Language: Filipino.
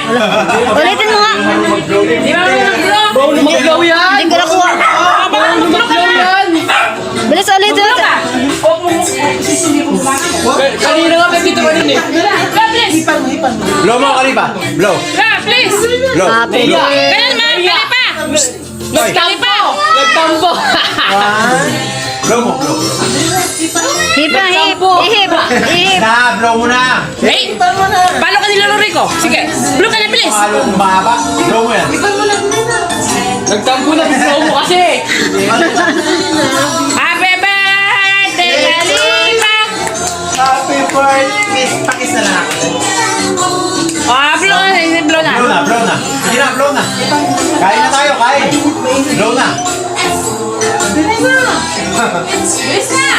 Ulitin mo nga. Di ba mag-blow yan? Hindi ko nakuha. Mag-blow yan! Bilis ulit. Kanina nga may dito kanina eh. Blow mo, Kalipa. Blow. Please! Blow. Happy Blow. birthday. Ganun ma! Kalipa! Nagtampo! Nagtampo! Blow mo, blow. Hip na hip. Ihip. Ihip. Na, blow mo na. Hey! Palo ka nila Rico. Sige, blow ka na please! Palo mo mahaba. Blow mo yan. Nagtampo na blow mo kasi! Happy birthday, Kalipa! Happy birthday. Pakis na lang. Blow na, blow na. Blow na, blow na. Sige na, blow na. Kain na tayo, kain. Blow na. Bilis na!